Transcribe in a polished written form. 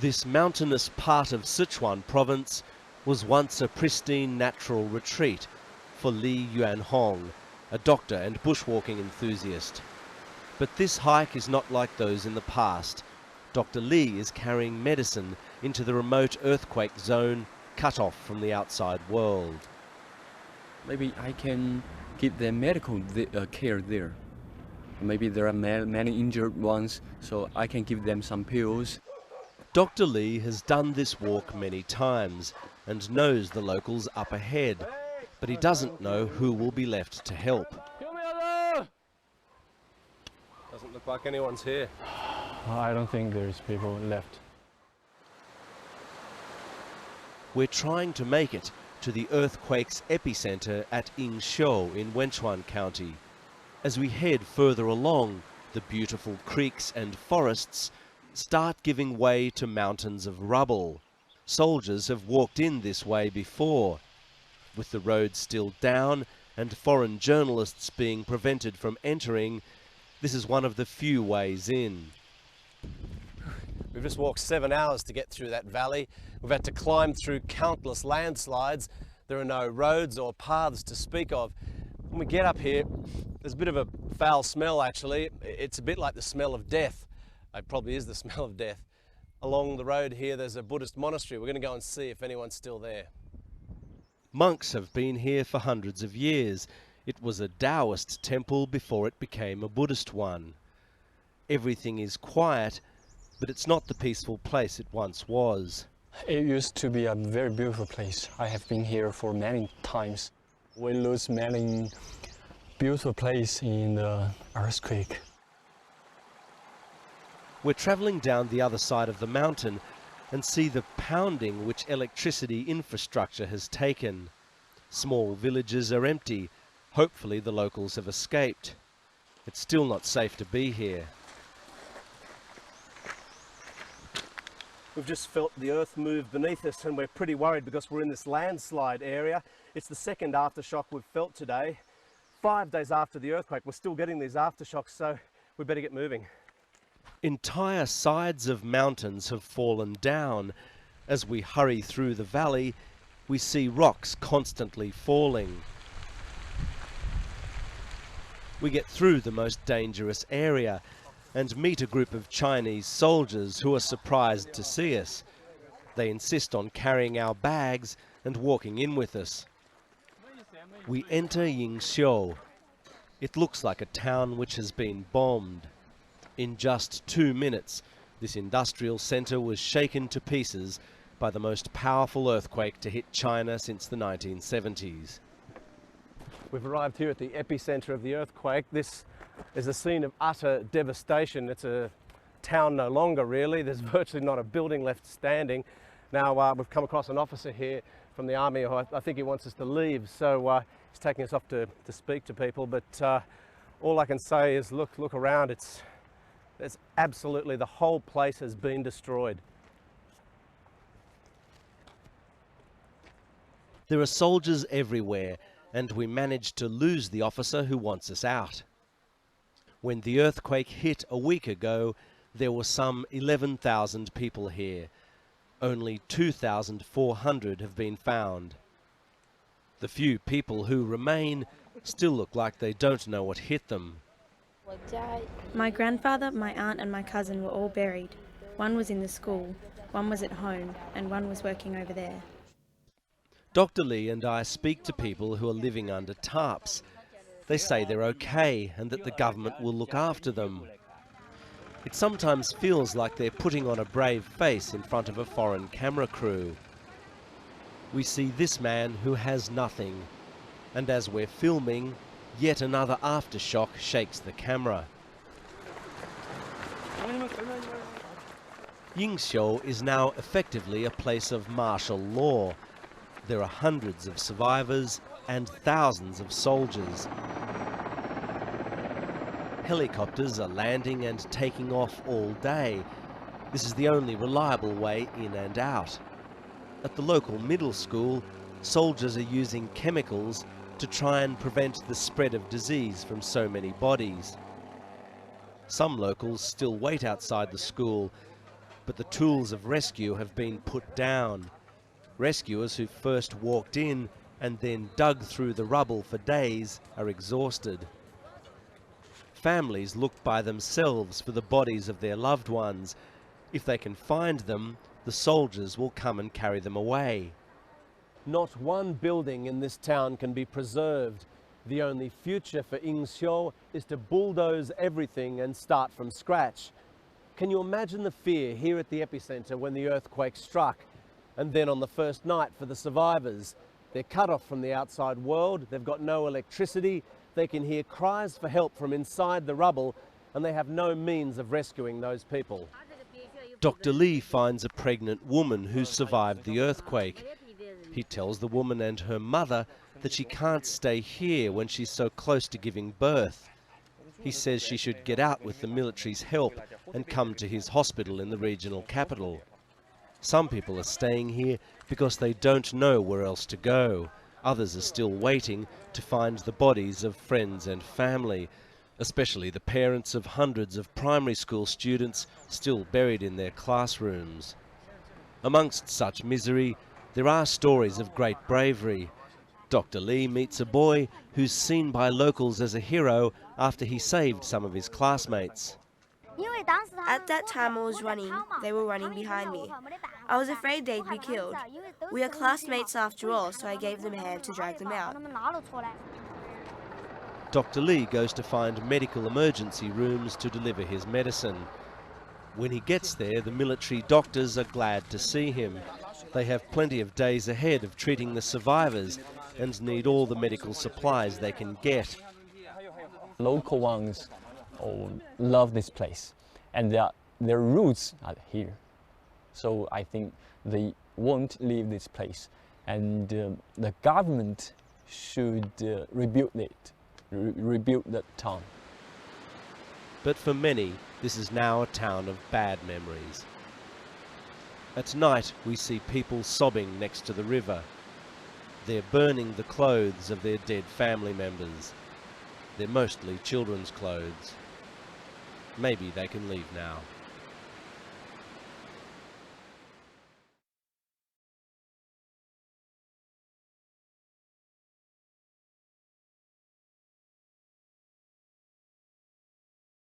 This mountainous part of Sichuan province was once a pristine natural retreat for Li Yuanhong, a doctor and bushwalking enthusiast. But this hike is not like those in the past. Dr. Li is carrying medicine into the remote earthquake zone cut off from the outside world. Maybe I can give them medical care there. Maybe there are many injured ones, so I can give them some pills. Dr. Li has done this walk many times and knows the locals up ahead, but he doesn't know who will be left to help. Doesn't look like anyone's here. I don't think there's people left. We're trying to make it to the earthquake's epicenter at Yingxiu in Wenchuan County. As we head further along, the beautiful creeks and forests start giving way to mountains of rubble. Soldiers have walked in this way before. With the road still down and foreign journalists being prevented from entering, this is one of the few ways in. We've just walked 7 hours to get through that valley. We've had to climb through countless landslides. There are no roads or paths to speak of. When we get up here, there's a bit of a foul smell actually. It's a bit like the smell of death. It probably is the smell of death. Along the road here there's a Buddhist monastery. We're going to go and see if anyone's still there. Monks have been here for hundreds of years. It was a Taoist temple before it became a Buddhist one. Everything is quiet, but it's not the peaceful place it once was. It used to be a very beautiful place. I have been here for many times. We lose many beautiful places in the earthquake. We're travelling down the other side of the mountain and see the pounding which electricity infrastructure has taken. Small villages are empty. Hopefully the locals have escaped. It's still not safe to be here. We've just felt the earth move beneath us and we're pretty worried because we're in this landslide area. It's the second aftershock we've felt today. 5 days after the earthquake, we're still getting these aftershocks, so we better get moving. Entire sides of mountains have fallen down. As we hurry through the valley, we see rocks constantly falling. We get through the most dangerous area and meet a group of Chinese soldiers who are surprised to see us. They insist on carrying our bags and walking in with us. We enter Yingxiu. It looks like a town which has been bombed. In just 2 minutes, this industrial centre was shaken to pieces by the most powerful earthquake to hit China since the 1970s. We've arrived here at the epicenter of the earthquake. This is a scene of utter devastation. It's a town no longer, really. There's virtually not a building left standing. Now, we've come across an officer here from the army who I think he wants us to leave, so he's taking us off to speak to people. But all I can say is look around. It's absolutely, the whole place has been destroyed. There are soldiers everywhere, and we managed to lose the officer who wants us out. When the earthquake hit a week ago, there were some 11,000 people here. Only 2,400 have been found. The few people who remain still look like they don't know what hit them. My grandfather, my aunt and my cousin were all buried. One was in the school, one was at home, and one was working over there. Dr. Li and I speak to people who are living under tarps. They say they're okay and that the government will look after them. It sometimes feels like they're putting on a brave face in front of a foreign camera crew. We see this man who has nothing, and as we're filming, yet another aftershock shakes the camera. Yingxiu is now effectively a place of martial law. There are hundreds of survivors and thousands of soldiers. Helicopters are landing and taking off all day. This is the only reliable way in and out. At the local middle school, soldiers are using chemicals to try and prevent the spread of disease from so many bodies. Some locals still wait outside the school. but the tools of rescue have been put down. Rescuers who first walked in and then dug through the rubble for days are exhausted. Families look by themselves for the bodies of their loved ones. If they can find them, the soldiers will come and carry them away. Not one building in this town can be preserved. The only future for Yingxiu is to bulldoze everything and start from scratch. Can you imagine the fear here at the epicenter when the earthquake struck? And then on the first night for the survivors, they're cut off from the outside world, they've got no electricity, they can hear cries for help from inside the rubble, and they have no means of rescuing those people. Dr. Lee finds a pregnant woman who survived the earthquake. He tells the woman and her mother that she can't stay here when she's so close to giving birth. He says she should get out with the military's help and come to his hospital in the regional capital. Some people are staying here because they don't know where else to go. Others are still waiting to find the bodies of friends and family, especially the parents of hundreds of primary school students still buried in their classrooms. Amongst such misery, there are stories of great bravery. Dr. Lee meets a boy who's seen by locals as a hero after he saved some of his classmates. At that time I was running, they were running behind me. I was afraid they'd be killed. We are classmates after all, so I gave them a hand to drag them out. Dr. Lee goes to find medical emergency rooms to deliver his medicine. When he gets there, the military doctors are glad to see him. They have plenty of days ahead of treating the survivors and need all the medical supplies they can get. Local ones love this place, and their roots are here. So I think they won't leave this place, and the government should rebuild it, rebuild that town. But for many, this is now a town of bad memories. At night, we see people sobbing next to the river. They're burning the clothes of their dead family members. They're mostly children's clothes. Maybe they can leave now.